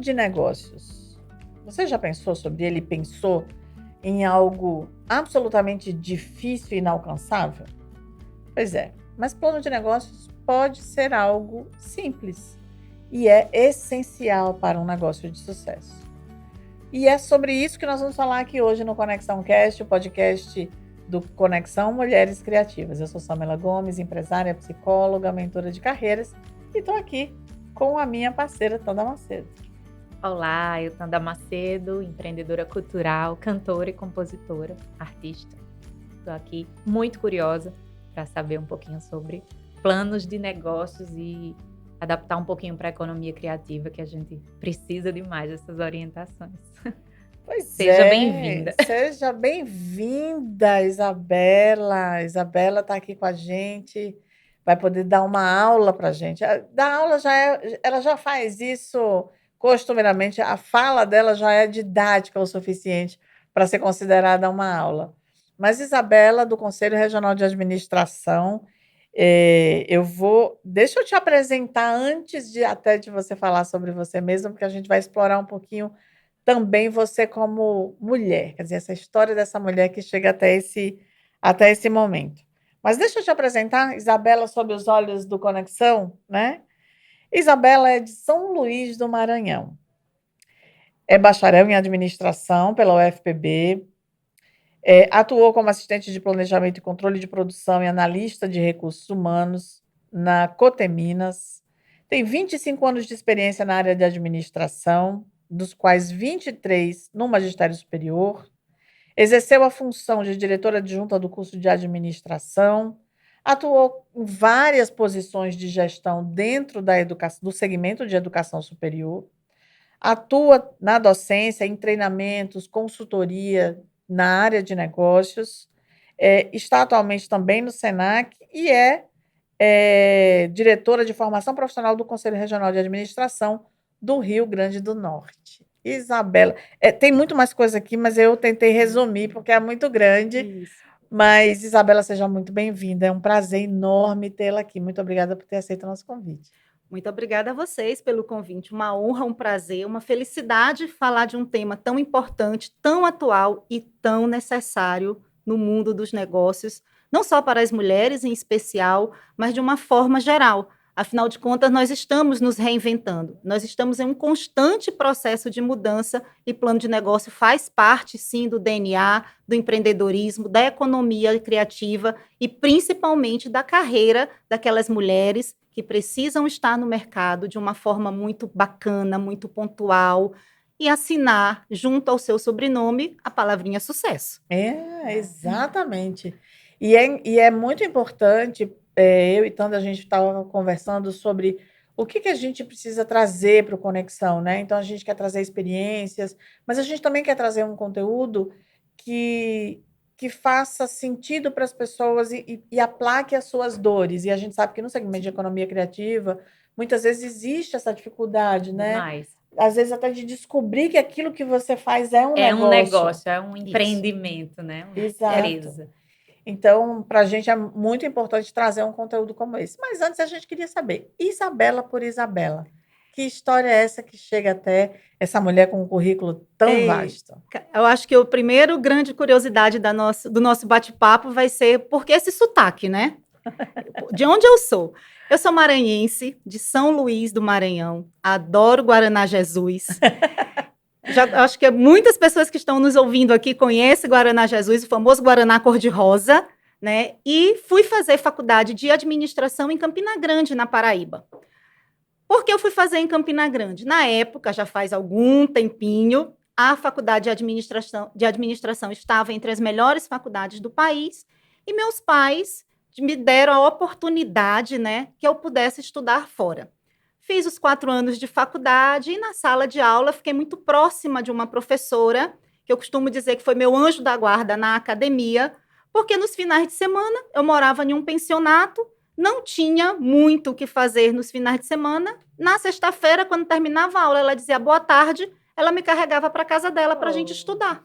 de negócios. Você já pensou sobre ele? Pensou em algo absolutamente difícil e inalcançável? Pois é, mas plano de negócios pode ser algo simples e é essencial para um negócio de sucesso. E é sobre isso que nós vamos falar aqui hoje no Conexão Cast, o podcast do Conexão Mulheres Criativas. Eu sou Samela Gomes, empresária, psicóloga, mentora de carreiras, e estou aqui com a minha parceira Tanda Macedo. Olá, eu Tanda Macedo, empreendedora cultural, cantora e compositora, artista. Estou aqui muito curiosa para saber um pouquinho sobre planos de negócios e adaptar um pouquinho para a economia criativa, que a gente precisa demais dessas orientações. Pois Seja bem-vinda. Seja bem-vinda, Isabela. Isabela está aqui com a gente, vai poder dar uma aula para a gente. Dar aula ela já faz isso costumeiramente, a fala dela já é didática o suficiente para ser considerada uma aula. Mas Isabela, do Conselho Regional de Administração, deixa eu te apresentar antes de você falar sobre você mesma, porque a gente vai explorar um pouquinho também você como mulher, quer dizer, essa história dessa mulher que chega até esse momento. Mas deixa eu te apresentar, Isabela, sob os olhos do Conexão, né? Isabela é de São Luís do Maranhão. É bacharel em administração pela UFPB, atuou como assistente de planejamento e controle de produção e analista de recursos humanos na Coteminas. Tem 25 anos de experiência na área de administração, dos quais 23 no magistério superior. Exerceu a função de diretora adjunta do curso de administração. Atuou em várias posições de gestão dentro do segmento de educação superior. Atua na docência, em treinamentos, consultoria na área de negócios. Está atualmente também no SENAC e é diretora de formação profissional do Conselho Regional de Administração do Rio Grande do Norte. Isabela, tem muito mais coisa aqui, mas eu tentei resumir porque é muito grande. Isso. Mas, Isabela, seja muito bem-vinda. É um prazer enorme tê-la aqui. Muito obrigada por ter aceito o nosso convite. Muito obrigada a vocês pelo convite. Uma honra, um prazer, uma felicidade falar de um tema tão importante, tão atual e tão necessário no mundo dos negócios, não só para as mulheres em especial, mas de uma forma geral. Afinal de contas, nós estamos nos reinventando. Nós estamos em um constante processo de mudança e plano de negócio faz parte, sim, do DNA, do empreendedorismo, da economia criativa e, principalmente, da carreira daquelas mulheres que precisam estar no mercado de uma forma muito bacana, muito pontual e assinar, junto ao seu sobrenome, a palavrinha sucesso. Exatamente. E é muito importante, eu e Tanda, a gente estava conversando sobre o que a gente precisa trazer para o Conexão, né? Então, a gente quer trazer experiências, mas a gente também quer trazer um conteúdo que faça sentido para as pessoas e aplaque as suas dores. E a gente sabe que no segmento de economia criativa, muitas vezes existe essa dificuldade, né? Demais. Às vezes até de descobrir que aquilo que você faz é um É um negócio. negócio, é um empreendimento, né? Uma Exato. empresa. Então, para a gente é muito importante trazer um conteúdo como esse. Mas antes a gente queria saber, Isabela por Isabela, que história é essa que chega até essa mulher com um currículo tão vasto? Eu acho que a primeira grande curiosidade do nosso bate-papo vai ser por que esse sotaque, né? De onde eu sou? Eu sou maranhense, de São Luís do Maranhão. Adoro Guaraná Jesus. Acho que muitas pessoas que estão nos ouvindo aqui conhecem Guaraná Jesus, o famoso Guaraná cor-de-rosa, né? E fui fazer faculdade de administração em Campina Grande, na Paraíba. Por que eu fui fazer em Campina Grande? Na época, já faz algum tempinho, a faculdade de administração estava entre as melhores faculdades do país e meus pais me deram a oportunidade, né, que eu pudesse estudar fora. Fiz os 4 anos de faculdade e na sala de aula fiquei muito próxima de uma professora, que eu costumo dizer que foi meu anjo da guarda na academia, porque nos finais de semana eu morava em um pensionato, não tinha muito o que fazer nos finais de semana. Na sexta-feira, quando terminava a aula, ela dizia boa tarde, ela me carregava para casa dela para a gente estudar.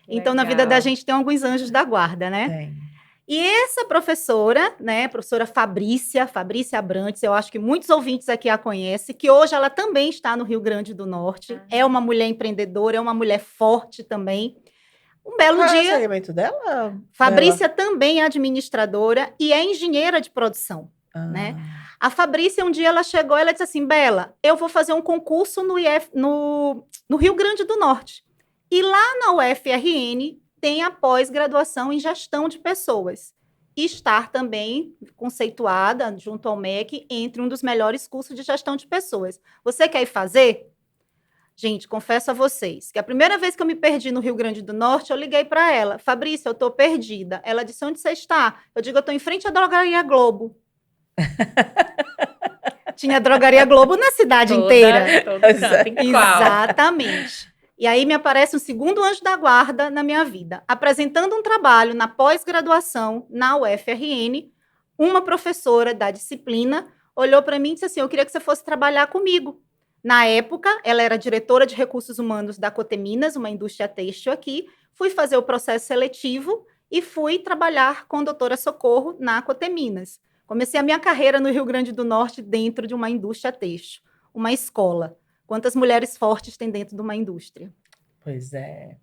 Então, na vida da gente tem alguns anjos da guarda, né? Tem. E essa professora, né, professora Fabrícia Abrantes, eu acho que muitos ouvintes aqui a conhecem, que hoje ela também está no Rio Grande do Norte, é uma mulher empreendedora, é uma mulher forte também. Um belo Qual é o dia, segmento dela, Fabrícia também é administradora e é engenheira de produção, né? A Fabrícia, um dia ela chegou e ela disse assim, Bela, eu vou fazer um concurso no Rio Grande do Norte. E lá na UFRN tem a pós-graduação em gestão de pessoas. E estar também conceituada, junto ao MEC, entre um dos melhores cursos de gestão de pessoas. Você quer ir fazer? Gente, confesso a vocês que a primeira vez que eu me perdi no Rio Grande do Norte, eu liguei para ela. Fabrícia, eu estou perdida. Ela disse, onde você está? Eu digo, eu estou em frente à Drogaria Globo. Tinha Drogaria Globo na cidade inteira. Todo canto, em qual? Exatamente. E aí me aparece um segundo anjo da guarda na minha vida, apresentando um trabalho na pós-graduação na UFRN. Uma professora da disciplina olhou para mim e disse assim, eu queria que você fosse trabalhar comigo. Na época, ela era diretora de recursos humanos da Coteminas, uma indústria têxtil aqui. Fui fazer o processo seletivo e fui trabalhar com a doutora Socorro na Coteminas. Comecei a minha carreira no Rio Grande do Norte dentro de uma indústria têxtil, uma escola. Quantas mulheres fortes tem dentro de uma indústria? Pois é.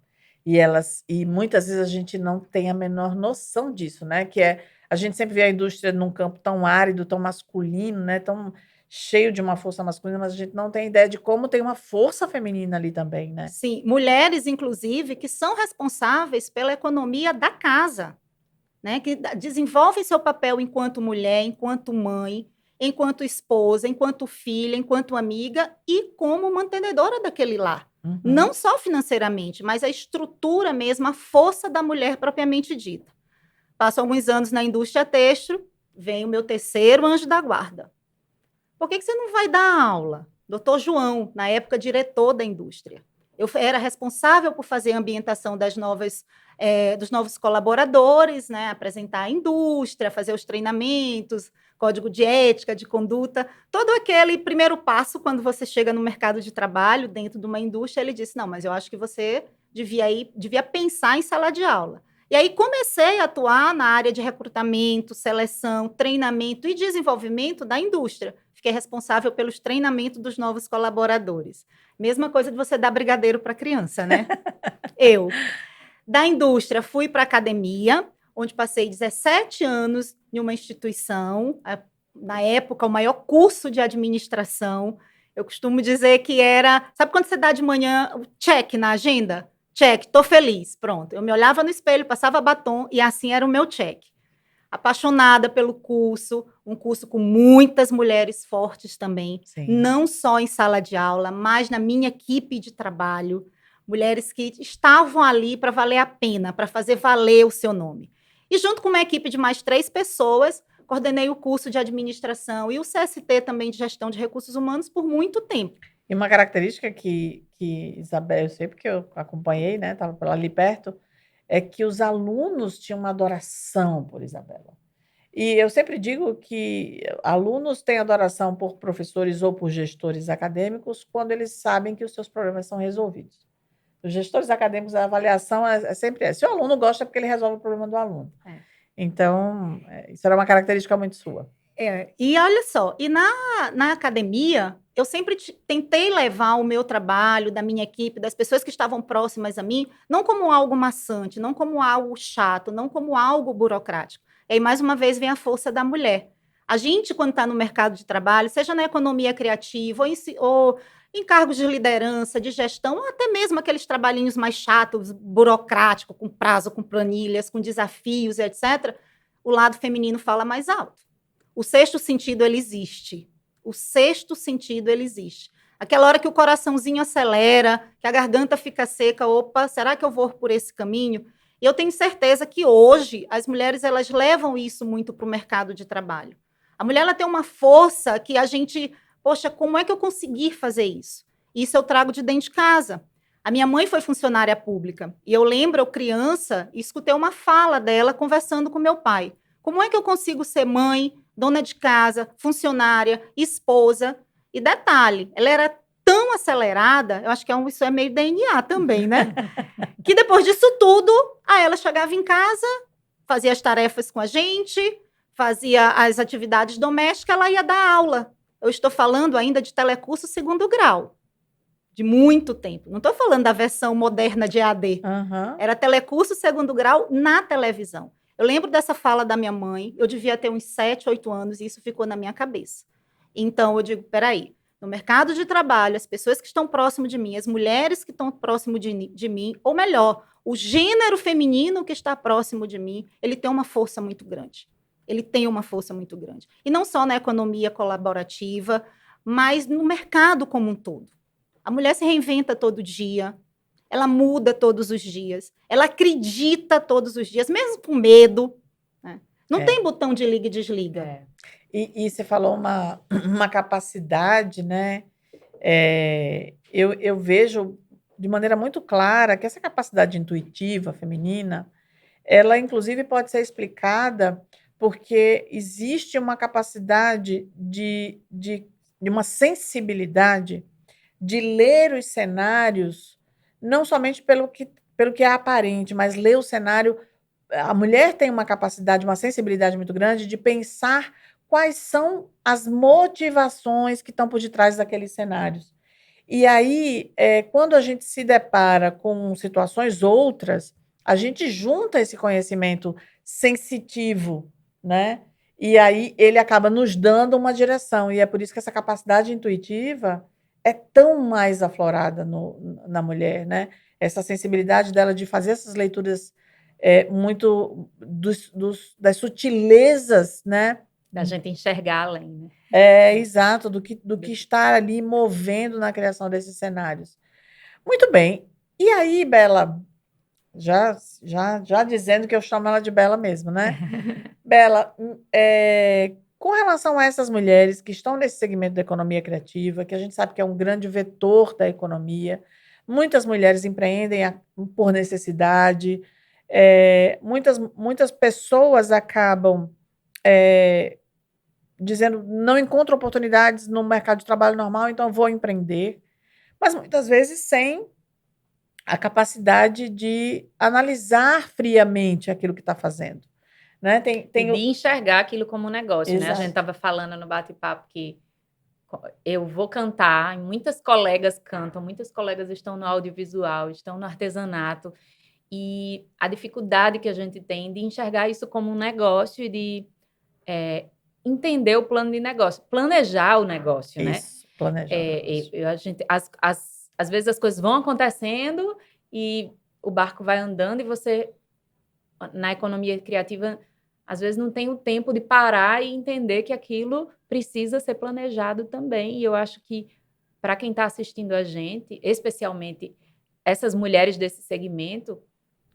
E muitas vezes a gente não tem a menor noção disso, né? A gente sempre vê a indústria num campo tão árido, tão masculino, né? Tão cheio de uma força masculina, mas a gente não tem ideia de como tem uma força feminina ali também, né? Sim, mulheres, inclusive, que são responsáveis pela economia da casa, né? Que desenvolvem seu papel enquanto mulher, enquanto mãe, enquanto esposa, enquanto filha, enquanto amiga e como mantenedora daquele lar. Uhum. Não só financeiramente, mas a estrutura mesmo, a força da mulher propriamente dita. Passo alguns anos na indústria têxtil, vem o meu terceiro anjo da guarda. Por que você não vai dar aula? Doutor João, na época, diretor da indústria. Eu era responsável por fazer a ambientação dos novos colaboradores, né? Apresentar a indústria, fazer os treinamentos, código de ética, de conduta, todo aquele primeiro passo quando você chega no mercado de trabalho, dentro de uma indústria. Ele disse, não, mas eu acho que você devia pensar em sala de aula. E aí comecei a atuar na área de recrutamento, seleção, treinamento e desenvolvimento da indústria. Fiquei responsável pelos treinamentos dos novos colaboradores. Mesma coisa de você dar brigadeiro para criança, né? Eu. Da indústria, fui para a academia, onde passei 17 anos em uma instituição, na época, o maior curso de administração. Eu costumo dizer que era... Sabe quando você dá de manhã o check na agenda? Check, tô feliz, pronto. Eu me olhava no espelho, passava batom e assim era o meu check. Apaixonada pelo curso, um curso com muitas mulheres fortes também, Sim. Não só em sala de aula, mas na minha equipe de trabalho, mulheres que estavam ali para valer a pena, para fazer valer o seu nome. E junto com uma equipe de mais 3 pessoas, coordenei o curso de administração e o CST também de gestão de recursos humanos por muito tempo. E uma característica que Isabel, eu sei porque eu acompanhei, né? Estava ali perto, é que os alunos tinham uma adoração por Isabela. E eu sempre digo que alunos têm adoração por professores ou por gestores acadêmicos quando eles sabem que os seus problemas são resolvidos. Os gestores acadêmicos, a avaliação é sempre essa. Se o aluno gosta, é porque ele resolve o problema do aluno. Então, isso era uma característica muito sua. E olha só, e na academia, eu sempre tentei levar o meu trabalho, da minha equipe, das pessoas que estavam próximas a mim, não como algo maçante, não como algo chato, não como algo burocrático. E aí, mais uma vez, vem a força da mulher. A gente, quando está no mercado de trabalho, seja na economia criativa ou em cargos de liderança, de gestão, ou até mesmo aqueles trabalhinhos mais chatos, burocráticos, com prazo, com planilhas, com desafios, etc., o lado feminino fala mais alto. O sexto sentido, ele existe. O sexto sentido, ele existe. Aquela hora que o coraçãozinho acelera, que a garganta fica seca, opa, será que eu vou por esse caminho? E eu tenho certeza que hoje as mulheres elas levam isso muito para o mercado de trabalho. A mulher ela tem uma força que a gente, poxa, como é que eu consegui fazer isso? Isso eu trago de dentro de casa. A minha mãe foi funcionária pública e eu lembro, eu criança, escutei uma fala dela conversando com meu pai. Como é que eu consigo ser mãe, dona de casa, funcionária, esposa? E detalhe, ela era tão acelerada, eu acho que isso é meio DNA também, né? Que depois disso tudo, ela chegava em casa, fazia as tarefas com a gente, fazia as atividades domésticas, ela ia dar aula. Eu estou falando ainda de telecurso 2º grau, de muito tempo. Não estou falando da versão moderna de EAD. Aham. Era telecurso 2º grau na televisão. Eu lembro dessa fala da minha mãe, eu devia ter uns 7, 8 anos, e isso ficou na minha cabeça. Então, eu digo, peraí, no mercado de trabalho, as pessoas que estão próximo de mim, as mulheres que estão próximo de mim, ou melhor, o gênero feminino que está próximo de mim, ele tem uma força muito grande. Ele tem uma força muito grande. E não só na economia colaborativa, mas no mercado como um todo. A mulher se reinventa todo dia, ela muda todos os dias, ela acredita todos os dias, mesmo com medo, né? Não tem botão de liga e desliga. E você falou uma capacidade, né? Eu vejo de maneira muito clara que essa capacidade intuitiva feminina, ela inclusive pode ser explicada porque existe uma capacidade de uma sensibilidade de ler os cenários, não somente pelo que é aparente, mas ler o cenário. A mulher tem uma capacidade, uma sensibilidade muito grande de pensar quais são as motivações que estão por detrás daqueles cenários. E aí, quando a gente se depara com situações outras, a gente junta esse conhecimento sensitivo, né? E aí ele acaba nos dando uma direção. E é por isso que essa capacidade intuitiva é tão mais aflorada na mulher, né? Essa sensibilidade dela de fazer essas leituras muito das sutilezas, né? Da gente enxergar além, né? Exato, do que está ali movendo na criação desses cenários. Muito bem. E aí, Bela, já dizendo que eu chamo ela de Bela mesmo, né? Bela, com relação a essas mulheres que estão nesse segmento da economia criativa, que a gente sabe que é um grande vetor da economia, muitas mulheres empreendem por necessidade, muitas pessoas acabam dizendo, não encontro oportunidades no mercado de trabalho normal, então vou empreender, mas muitas vezes sem a capacidade de analisar friamente aquilo que está fazendo, né? E de enxergar aquilo como um negócio, né? A Exato. gente estava falando no bate-papo que eu vou cantar, e muitas colegas cantam, muitas colegas estão no audiovisual, estão no artesanato, e a dificuldade que a gente tem de enxergar isso como um negócio e de entender o plano de negócio, planejar o negócio, né? Isso, planejar o negócio. Às vezes as coisas vão acontecendo e o barco vai andando e você, na economia criativa, às vezes não tem o tempo de parar e entender que aquilo precisa ser planejado também. E eu acho que, para quem está assistindo a gente, especialmente essas mulheres desse segmento,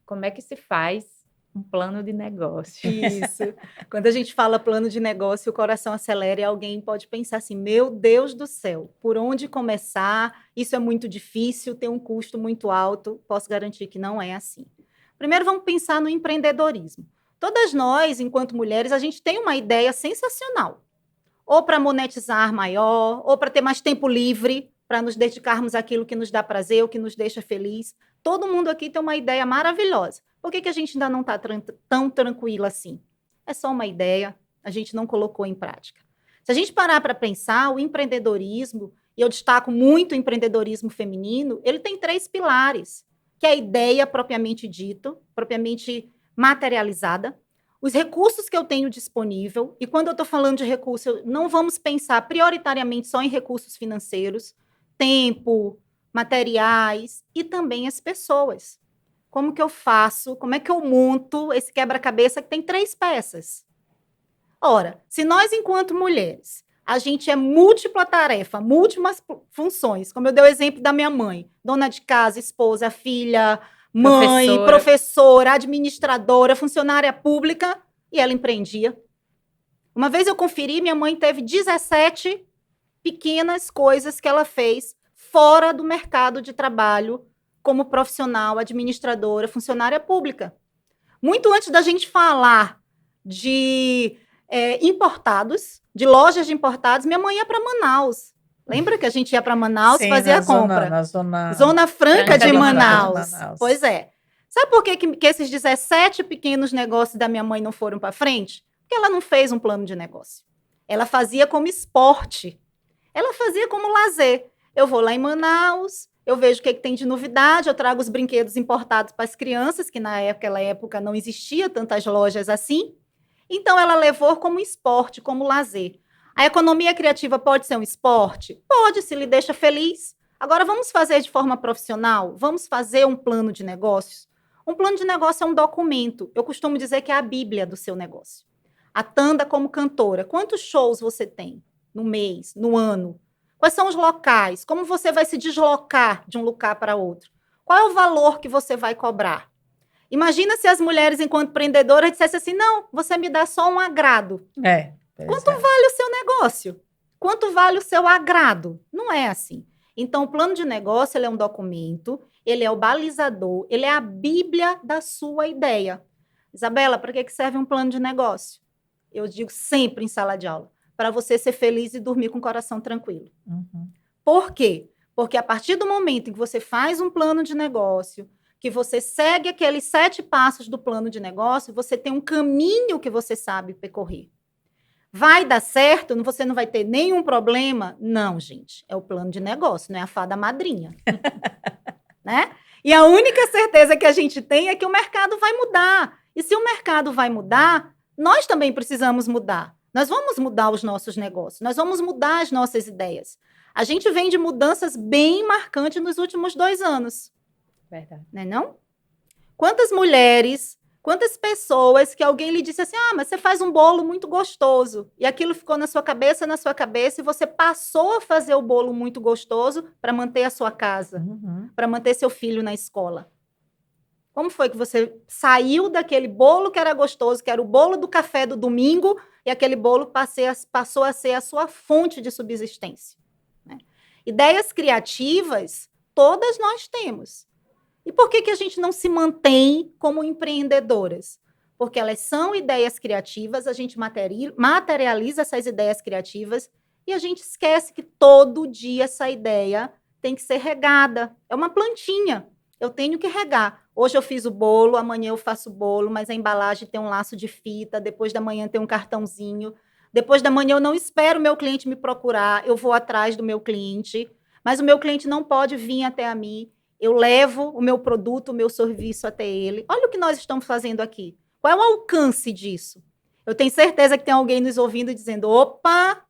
como é que se faz um plano de negócio? Isso. Quando a gente fala plano de negócio, o coração acelera e alguém pode pensar assim, meu Deus do céu, por onde começar? Isso é muito difícil, tem um custo muito alto. Posso garantir que não é assim. Primeiro, vamos pensar no empreendedorismo. Todas nós, enquanto mulheres, a gente tem uma ideia sensacional. Ou para monetizar maior, ou para ter mais tempo livre, para nos dedicarmos àquilo que nos dá prazer, o que nos deixa feliz. Todo mundo aqui tem uma ideia maravilhosa. Por que a gente ainda não está tão tranquila assim? É só uma ideia, a gente não colocou em prática. Se a gente parar para pensar, o empreendedorismo, e eu destaco muito o empreendedorismo feminino, ele tem 3 pilares, que é a ideia propriamente dito, propriamente materializada, os recursos que eu tenho disponível, e quando eu estou falando de recursos, não vamos pensar prioritariamente só em recursos financeiros, tempo, materiais e também as pessoas. Como que eu faço? Como é que eu monto esse quebra-cabeça que tem 3 peças? Ora, se nós, enquanto mulheres, a gente é múltipla tarefa, múltiplas funções, como eu dei o exemplo da minha mãe, dona de casa, esposa, filha, mãe, professora, administradora, funcionária pública, e ela empreendia. Uma vez eu conferi, minha mãe teve 17 pequenas coisas que ela fez fora do mercado de trabalho como profissional, administradora, funcionária pública. Muito antes da gente falar de importados, de lojas de importados, minha mãe ia para Manaus. Lembra que a gente ia para Manaus e fazia a compra? Na zona Franca de Manaus. Pois é. Sabe por que esses 17 pequenos negócios da minha mãe não foram para frente? Porque ela não fez um plano de negócio. Ela fazia como esporte. Ela fazia como lazer. Eu vou lá em Manaus, eu vejo o que tem de novidade, eu trago os brinquedos importados para as crianças, que naquela época não existia tantas lojas assim. Então, ela levou como esporte, como lazer. A economia criativa pode ser um esporte? Pode, se lhe deixa feliz. Agora, vamos fazer de forma profissional? Vamos fazer um plano de negócios? Um plano de negócio é um documento. Eu costumo dizer que é a bíblia do seu negócio. A Tanda, como cantora, quantos shows você tem no mês, no ano? Quais são os locais? Como você vai se deslocar de um lugar para outro? Qual é o valor que você vai cobrar? Imagina se as mulheres, enquanto empreendedoras, dissessem assim, não, você me dá só um agrado. Quanto vale o seu negócio? Quanto vale o seu agrado? Não é assim. Então, o plano de negócio ele é um documento, ele é o balizador, ele é a bíblia da sua ideia. Isabela, para que serve um plano de negócio? Eu digo sempre em sala de aula, para você ser feliz e dormir com o coração tranquilo. Uhum. Por quê? Porque a partir do momento em que você faz um plano de negócio, que você segue aqueles 7 passos do plano de negócio, você tem um caminho que você sabe percorrer. Vai dar certo? Você não vai ter nenhum problema? Não, gente. É o plano de negócio, não é a fada madrinha. Né? E a única certeza que a gente tem é que o mercado vai mudar. E se o mercado vai mudar, nós também precisamos mudar. Nós vamos mudar os nossos negócios, nós vamos mudar as nossas ideias. A gente vem de mudanças bem marcantes nos últimos 2 anos. Verdade. Não é não? Quantas mulheres, quantas pessoas que alguém lhe disse assim, mas você faz um bolo muito gostoso. E aquilo ficou na sua cabeça, e você passou a fazer o bolo muito gostoso para manter a sua casa, para manter seu filho na escola. Como foi que você saiu daquele bolo que era gostoso, que era o bolo do café do domingo, e aquele bolo passou a ser a sua fonte de subsistência? Né? Ideias criativas, todas nós temos. E por que a gente não se mantém como empreendedoras? Porque elas são ideias criativas, a gente materializa essas ideias criativas e a gente esquece que todo dia essa ideia tem que ser regada. É uma plantinha. Eu tenho que regar. Hoje eu fiz o bolo, amanhã eu faço o bolo, mas a embalagem tem um laço de fita, depois da manhã tem um cartãozinho. Depois da manhã eu não espero o meu cliente me procurar, eu vou atrás do meu cliente, mas o meu cliente não pode vir até a mim. Eu levo o meu produto, o meu serviço até ele. Olha o que nós estamos fazendo aqui. Qual é o alcance disso? Eu tenho certeza que tem alguém nos ouvindo dizendo, opa,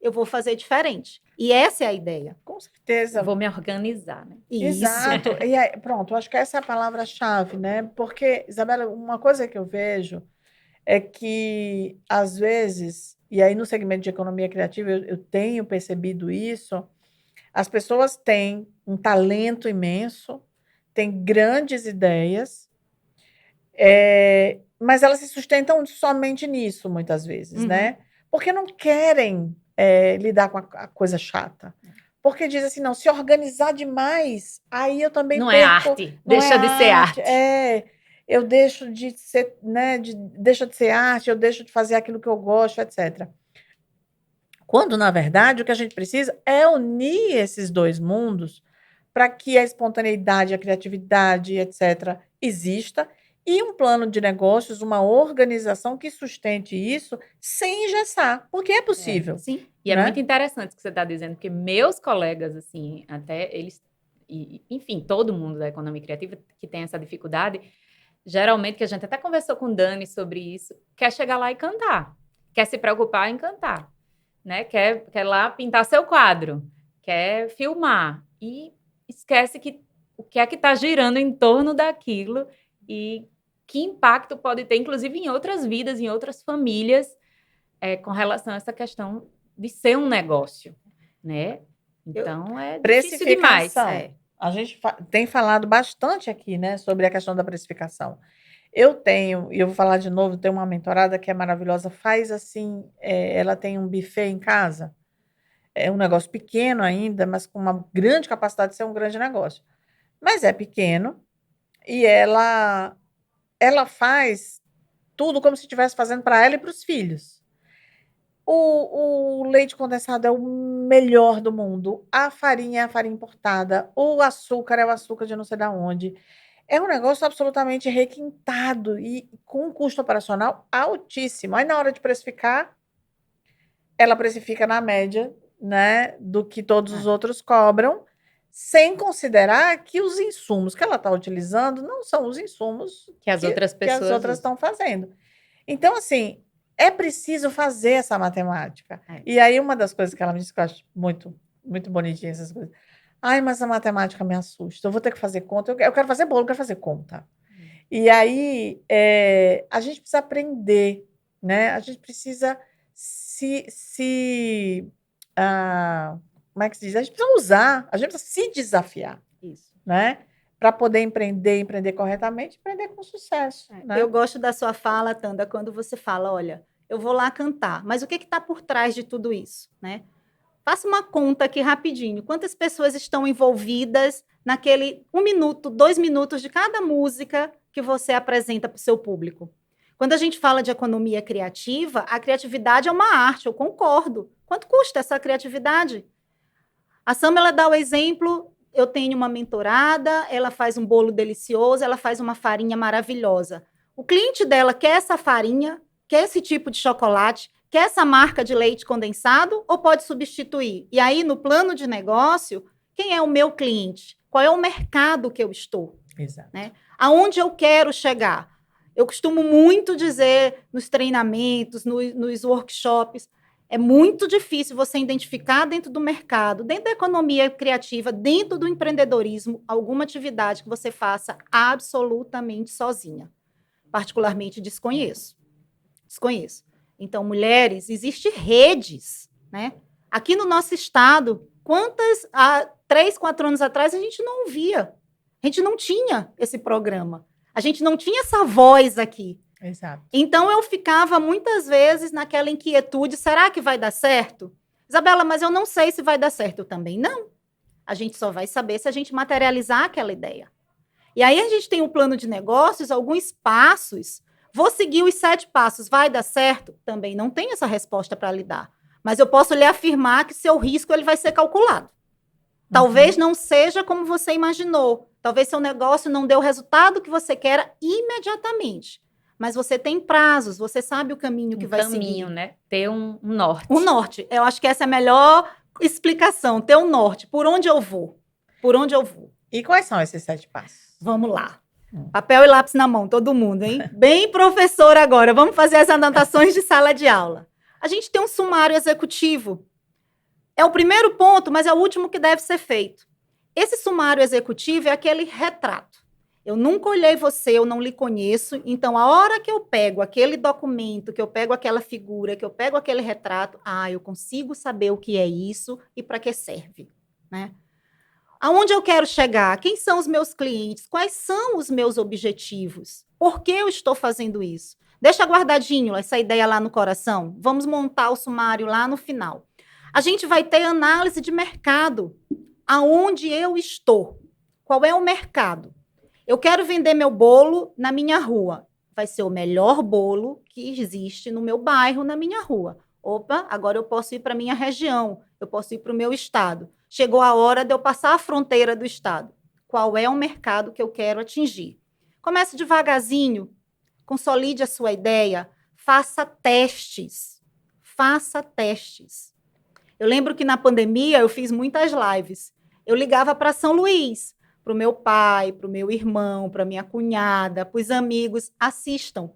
eu vou fazer diferente. E essa é a ideia. Com certeza. Eu vou me organizar, né? Exato. E aí, pronto, eu acho que essa é a palavra-chave, né? Porque, Isabela, uma coisa que eu vejo é que, às vezes, e aí no segmento de economia criativa eu tenho percebido isso, as pessoas têm um talento imenso, têm grandes ideias, mas elas se sustentam somente nisso, muitas vezes, né? Porque não querem lidar com a coisa chata. Porque diz assim, não, se organizar demais, aí eu também não perco... é arte, deixa de ser arte. Eu deixo de ser, né, deixa de ser arte, eu deixo de fazer aquilo que eu gosto, etc. Quando, na verdade, o que a gente precisa é unir esses 2 mundos para que a espontaneidade, a criatividade, etc., exista, e um plano de negócios, uma organização que sustente isso sem engessar, porque é possível. Sim. E é muito interessante o que você está dizendo, porque meus colegas, assim, até eles, enfim, todo mundo da economia criativa que tem essa dificuldade, geralmente, que a gente até conversou com o Dani sobre isso, quer chegar lá e cantar, quer se preocupar em cantar, né? Quer lá pintar seu quadro, quer filmar, e esquece que o que é que está girando em torno daquilo e que impacto pode ter, inclusive, em outras vidas, em outras famílias, com relação a essa questão de ser um negócio, né? Então, é difícil demais. A gente tem falado bastante aqui, né, sobre a questão da precificação. Eu vou falar de novo, tenho uma mentorada que é maravilhosa, faz assim, ela tem um buffet em casa, é um negócio pequeno ainda, mas com uma grande capacidade de ser um grande negócio. Mas é pequeno e ela faz tudo como se estivesse fazendo para ela e para os filhos. O leite condensado é o melhor do mundo, a farinha é a farinha importada, o açúcar é o açúcar de não sei de onde. é um negócio absolutamente requintado e com um custo operacional altíssimo. Aí, na hora de precificar, ela precifica na média, né, do que todos os outros cobram, sem considerar que os insumos que ela está utilizando não são os insumos Que as outras que as pessoas outras usam. estão fazendo. Então, assim, é preciso fazer essa matemática. É. E aí, uma das coisas que ela me disse que eu acho muito, muito bonitinha essas coisas. Ai, mas a matemática me assusta. Eu vou ter que fazer conta. Eu quero fazer bolo, eu quero fazer conta. E aí, a gente precisa aprender, né? A gente precisa como é que se diz? A gente precisa usar, a gente precisa se desafiar, Isso. né? Para poder empreender corretamente, empreender com sucesso, né? Eu gosto da sua fala, Tanda, quando você fala, olha, eu vou lá cantar, mas o que está por trás de tudo isso, né? Faça uma conta aqui rapidinho. Quantas pessoas estão envolvidas naquele 1 minuto, 2 minutos de cada música que você apresenta para o seu público? Quando a gente fala de economia criativa, a criatividade é uma arte, eu concordo. Quanto custa essa criatividade? A Samela dá o exemplo, eu tenho uma mentorada, ela faz um bolo delicioso, ela faz uma farinha maravilhosa. O cliente dela quer essa farinha, quer esse tipo de chocolate, quer essa marca de leite condensado ou pode substituir? E aí, no plano de negócio, quem é o meu cliente? Qual é o mercado que eu estou? Exato. Né? Aonde eu quero chegar? Eu costumo muito dizer nos treinamentos, nos workshops, é muito difícil você identificar dentro do mercado, dentro da economia criativa, dentro do empreendedorismo, alguma atividade que você faça absolutamente sozinha. Particularmente desconheço. Então, mulheres, existem redes, né? Aqui no nosso estado, quantas, há 3, 4 anos atrás, a gente não via. A gente não tinha esse programa. A gente não tinha essa voz aqui. Exato. Então, eu ficava muitas vezes naquela inquietude, será que vai dar certo? Isabela, mas eu não sei se vai dar certo. Eu também não. A gente só vai saber se a gente materializar aquela ideia. E aí a gente tem um plano de negócios, alguns passos. Vou seguir os 7 passos, vai dar certo? Também não tenho essa resposta para lhe dar. Mas eu posso lhe afirmar que seu risco ele vai ser calculado. Talvez não seja como você imaginou. Talvez seu negócio não dê o resultado que você quer imediatamente. Mas você tem prazos, você sabe o caminho que vai seguir. Né? Ter um norte. Um norte. Eu acho que essa é a melhor explicação, ter um norte. Por onde eu vou? Por onde eu vou? E quais são esses 7 passos? Vamos lá. Papel e lápis na mão, todo mundo, hein? Bem professor agora. Vamos fazer as anotações de sala de aula. A gente tem um sumário executivo. É o primeiro ponto, mas é o último que deve ser feito. Esse sumário executivo é aquele retrato. Eu nunca olhei você, eu não lhe conheço, então a hora que eu pego aquele documento, que eu pego aquela figura, que eu pego aquele retrato, eu consigo saber o que é isso e para que serve, né? Aonde eu quero chegar? Quem são os meus clientes? Quais são os meus objetivos? Por que eu estou fazendo isso? Deixa guardadinho essa ideia lá no coração. Vamos montar o sumário lá no final. A gente vai ter análise de mercado. Aonde eu estou? Qual é o mercado? Eu quero vender meu bolo na minha rua. Vai ser o melhor bolo que existe no meu bairro, na minha rua. Opa, agora eu posso ir para a minha região, eu posso ir para o meu estado. Chegou a hora de eu passar a fronteira do estado. Qual é o mercado que eu quero atingir? Comece devagarzinho, consolide a sua ideia, faça testes. Faça testes. Eu lembro que na pandemia eu fiz muitas lives. Eu ligava para São Luís, para o meu pai, para o meu irmão, para minha cunhada, para os amigos, assistam.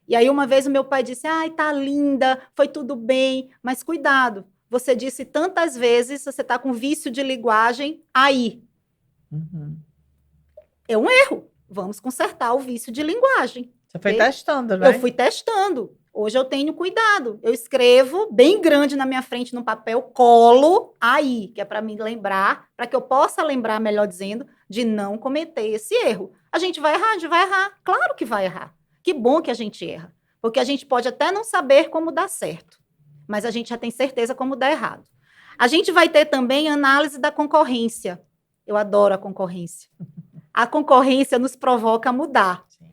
E aí uma vez o meu pai disse, tá linda, foi tudo bem, mas cuidado, você disse tantas vezes, você está com vício de linguagem aí. É um erro, vamos consertar o vício de linguagem. Você foi testando, né? Eu fui testando. Hoje eu tenho cuidado. Eu escrevo bem grande na minha frente no papel, colo aí, que é para me lembrar, para que eu possa lembrar, melhor dizendo, de não cometer esse erro. A gente vai errar? A gente vai errar. Claro que vai errar. Que bom que a gente erra. Porque a gente pode até não saber como dar certo, mas a gente já tem certeza como dar errado. A gente vai ter também análise da concorrência. Eu adoro a concorrência. A concorrência nos provoca a mudar. Sim.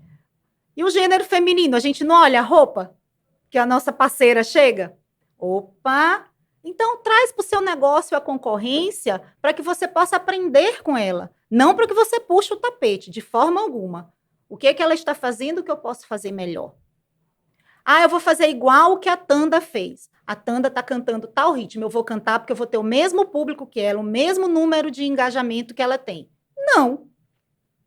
E o gênero feminino? A gente não olha a roupa que a nossa parceira chega? Opa! Então, traz para o seu negócio a concorrência para que você possa aprender com ela. Não para que você puxe o tapete, de forma alguma. O que ela está fazendo que eu posso fazer melhor? Ah, eu vou fazer igual o que a Tanda fez. A Tanda está cantando tal ritmo, eu vou cantar porque eu vou ter o mesmo público que ela, o mesmo número de engajamento que ela tem. Não,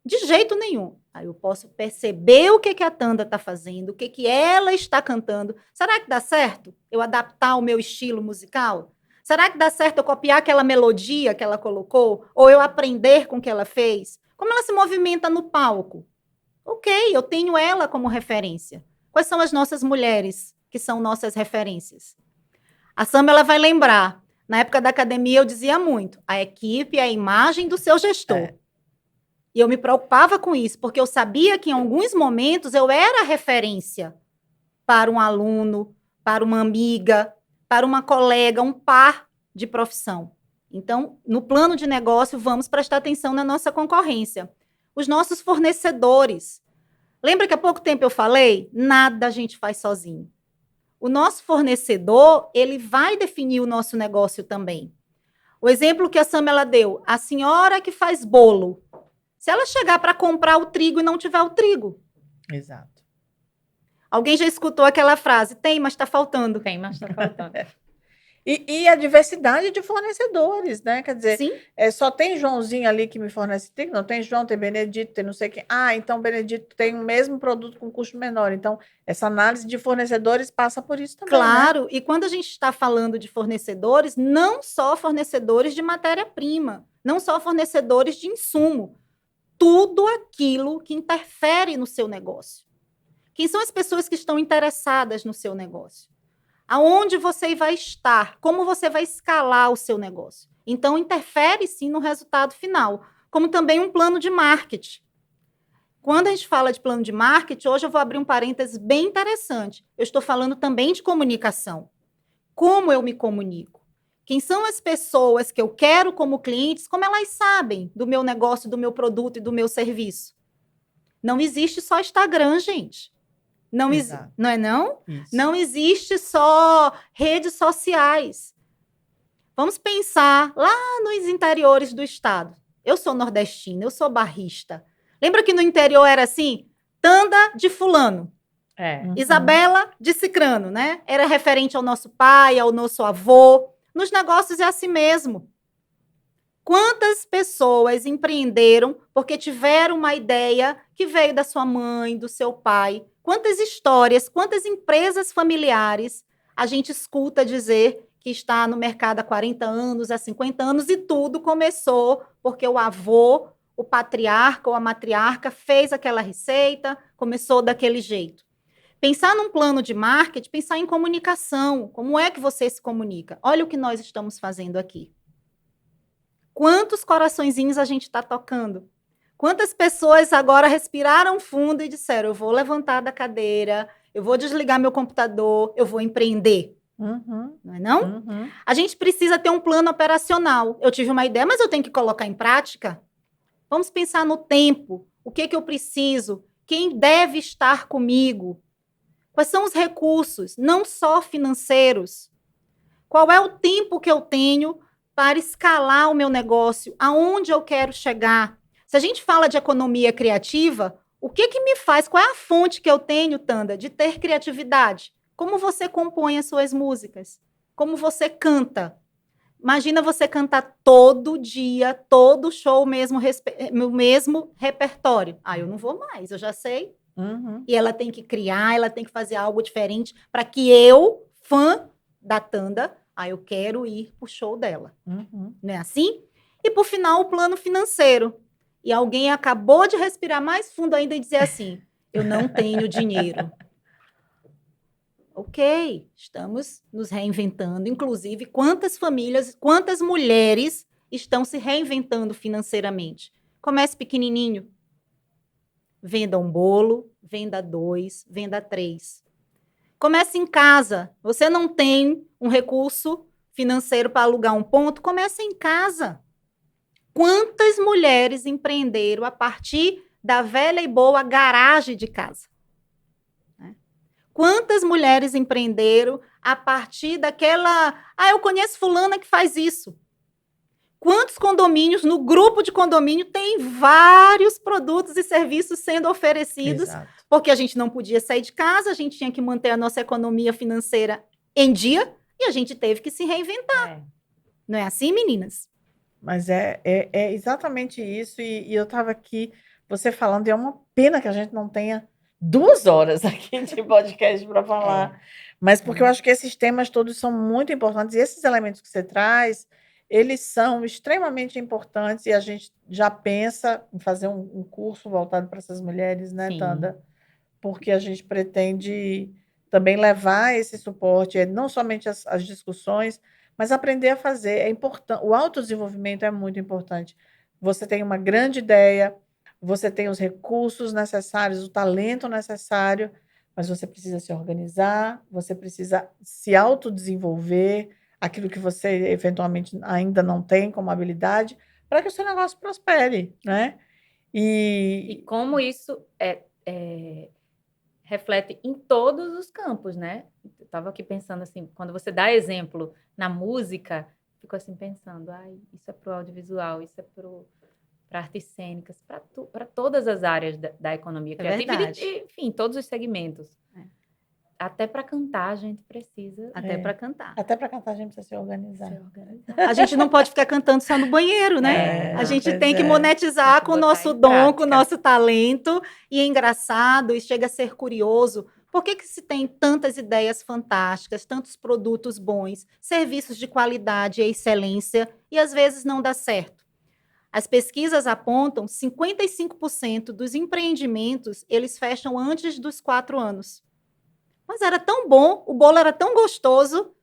de jeito nenhum. Aí eu posso perceber o que a Tanda está fazendo, o que ela está cantando. Será que dá certo eu adaptar o meu estilo musical? Será que dá certo eu copiar aquela melodia que ela colocou? Ou eu aprender com o que ela fez? Como ela se movimenta no palco? Ok, eu tenho ela como referência. Quais são as nossas mulheres que são nossas referências? A Sam, ela vai lembrar. Na época da academia, eu dizia muito. A equipe é a imagem do seu gestor. E eu me preocupava com isso, porque eu sabia que em alguns momentos eu era referência para um aluno, para uma amiga, para uma colega, um par de profissão. Então, no plano de negócio, vamos prestar atenção na nossa concorrência. Os nossos fornecedores. Lembra que há pouco tempo eu falei? Nada a gente faz sozinho. O nosso fornecedor, ele vai definir o nosso negócio também. O exemplo que a Sam ela deu, a senhora que faz bolo. Se ela chegar para comprar o trigo e não tiver o trigo. Exato. Alguém já escutou aquela frase? Tem, mas está faltando. Tem, mas está faltando. E a diversidade de fornecedores, né? Quer dizer, Sim. Só tem Joãozinho ali que me fornece trigo, não tem João, tem Benedito, tem não sei quem. Ah, então Benedito tem o mesmo produto com custo menor. Então, essa análise de fornecedores passa por isso também, Claro, né? e quando a gente está falando de fornecedores, não só fornecedores de matéria-prima, não só fornecedores de insumo, tudo aquilo que interfere no seu negócio. Quem são as pessoas que estão interessadas no seu negócio? Aonde você vai estar? Como você vai escalar o seu negócio? Então, interfere sim no resultado final, como também um plano de marketing. Quando a gente fala de plano de marketing, hoje eu vou abrir um parênteses bem interessante. Eu estou falando também de comunicação. Como eu me comunico? Quem são as pessoas que eu quero como clientes? Como elas sabem do meu negócio, do meu produto e do meu serviço? Não existe só Instagram, gente. Não, não é não? Isso. Não existe só redes sociais. Vamos pensar lá nos interiores do estado. Eu sou nordestina, eu sou barrista. Lembra que no interior era assim? Tanda de fulano. Isabela de cicrano, né? Era referente ao nosso pai, ao nosso avô. Nos negócios é assim mesmo. Quantas pessoas empreenderam porque tiveram uma ideia que veio da sua mãe, do seu pai? Quantas histórias, quantas empresas familiares a gente escuta dizer que está no mercado há 40 anos, há 50 anos, e tudo começou porque o avô, o patriarca ou a matriarca fez aquela receita, começou daquele jeito. Pensar num plano de marketing, pensar em comunicação. Como é que você se comunica? Olha o que nós estamos fazendo aqui. Quantos coraçõezinhos a gente está tocando? Quantas pessoas agora respiraram fundo e disseram, eu vou levantar da cadeira, eu vou desligar meu computador, eu vou empreender. Não é não? A gente precisa ter um plano operacional. Eu tive uma ideia, mas eu tenho que colocar em prática. Vamos pensar no tempo. O que eu preciso? Quem deve estar comigo? Quais são os recursos, não só financeiros? Qual é o tempo que eu tenho para escalar o meu negócio? Aonde eu quero chegar? Se a gente fala de economia criativa, o que me faz? Qual é a fonte que eu tenho, Tanda, de ter criatividade? Como você compõe as suas músicas? Como você canta? Imagina você cantar todo dia, todo show, o mesmo repertório. Ah, eu não vou mais, eu já sei. E ela tem que criar, ela tem que fazer algo diferente para que eu, fã da Tanda, eu quero ir pro show dela. Não é assim? E, por final, o plano financeiro. E alguém acabou de respirar mais fundo ainda e dizer assim, eu não tenho dinheiro. Ok, estamos nos reinventando. Inclusive, quantas famílias, quantas mulheres estão se reinventando financeiramente? Comece pequenininho. Venda um bolo, venda 2, venda 3. Comece em casa. Você não tem um recurso financeiro para alugar um ponto? Comece em casa. Quantas mulheres empreenderam a partir da velha e boa garagem de casa? Quantas mulheres empreenderam a partir daquela... eu conheço fulana que faz isso. Quantos condomínios, no grupo de condomínio, tem vários produtos e serviços sendo oferecidos, Exato. porque a gente não podia sair de casa, a gente tinha que manter a nossa economia financeira em dia e a gente teve que se reinventar. Não é assim, meninas? Mas é exatamente isso. E eu estava aqui, você falando, e é uma pena que a gente não tenha 2 horas aqui de podcast para falar. Mas porque eu acho que esses temas todos são muito importantes. E esses elementos que você traz, eles são extremamente importantes. E a gente já pensa em fazer um curso voltado para essas mulheres, né, Sim. Tanda? Porque a gente pretende também levar esse suporte, não somente as discussões, mas aprender a fazer. É importante. O autodesenvolvimento é muito importante. Você tem uma grande ideia, você tem os recursos necessários, o talento necessário, mas você precisa se organizar, você precisa se autodesenvolver, aquilo que você eventualmente ainda não tem como habilidade, para que o seu negócio prospere, né? E como isso reflete em todos os campos, né? Eu estava aqui pensando assim, quando você dá exemplo na música, fico assim pensando, isso é para o audiovisual, isso é para artes cênicas, para todas as áreas da economia criativa, e, enfim, todos os segmentos. Até para cantar a gente precisa. Até para cantar. Até para cantar a gente precisa se organizar. A gente não pode ficar cantando só no banheiro, né? A gente tem que monetizar com o nosso dom, com o nosso talento. E é engraçado e chega a ser curioso. Por que se tem tantas ideias fantásticas, tantos produtos bons, serviços de qualidade e excelência, e às vezes não dá certo? As pesquisas apontam 55% dos empreendimentos, eles fecham antes dos 4 anos. Mas era tão bom, o bolo era tão gostoso.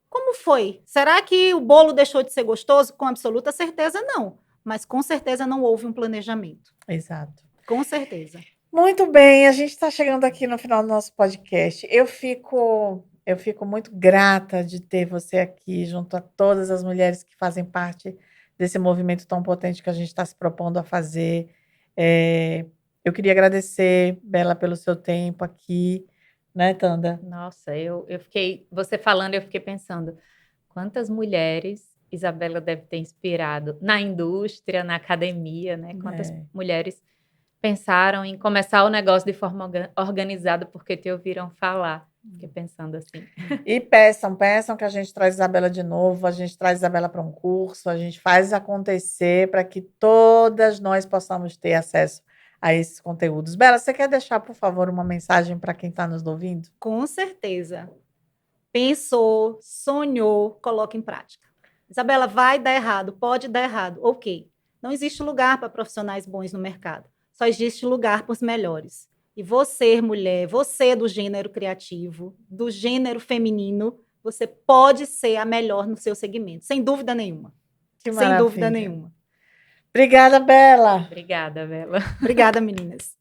Como foi? Será que o bolo deixou de ser gostoso? Com absoluta certeza, não. Mas com certeza não houve um planejamento. Exato. Com certeza. Muito bem, a gente está chegando aqui no final do nosso podcast. Eu fico muito grata de ter você aqui, junto a todas as mulheres que fazem parte desse movimento tão potente que a gente está se propondo a fazer. Eu queria agradecer, Bela, pelo seu tempo aqui, né, Tanda? Nossa, eu fiquei, você falando, eu fiquei pensando, quantas mulheres Isabela deve ter inspirado na indústria, na academia, né? Quantas mulheres pensaram em começar o negócio de forma organizada porque te ouviram falar. Fiquei pensando assim. E peçam que a gente traz Isabela de novo, a gente traz Isabela para um curso, a gente faz acontecer para que todas nós possamos ter acesso a esses conteúdos. Bela, você quer deixar, por favor, uma mensagem para quem está nos ouvindo? Com certeza. Pensou, sonhou, coloca em prática. Isabela, vai dar errado, pode dar errado. Ok. Não existe lugar para profissionais bons no mercado. Só existe lugar para os melhores. E você, mulher, você do gênero criativo, do gênero feminino, você pode ser a melhor no seu segmento, sem dúvida nenhuma. Que maravilha. Sem dúvida nenhuma. Obrigada, Bela. Obrigada, Bela. Obrigada, meninas.